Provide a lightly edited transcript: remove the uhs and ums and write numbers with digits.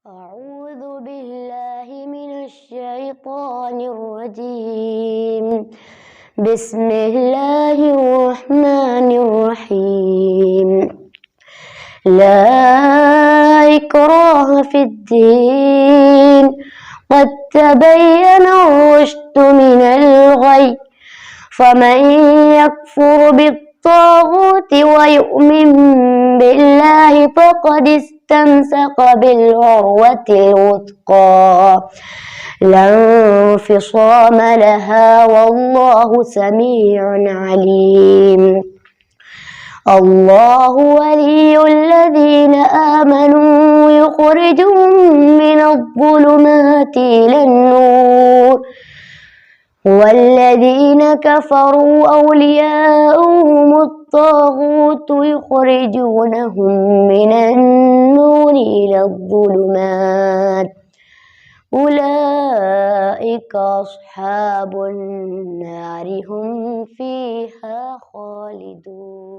أعوذ بالله من الشيطان الرجيم. بسم الله الرحمن الرحيم. لا إكراه في الدين، قد تبين الرشد من الغي، فمن يكفر بالطاغوت ويؤمن بالله فقد استمسك بالعروة الوثقى لا انفصام لها، والله سميع عليم. الله ولي الذين آمنوا يخرجهم من الظلمات إلى النور، والذين كفروا أولياؤهم الطاغوت يخرجونهم من النور إلى الظلمات، أولئك أصحاب النار هم فيها خالدون.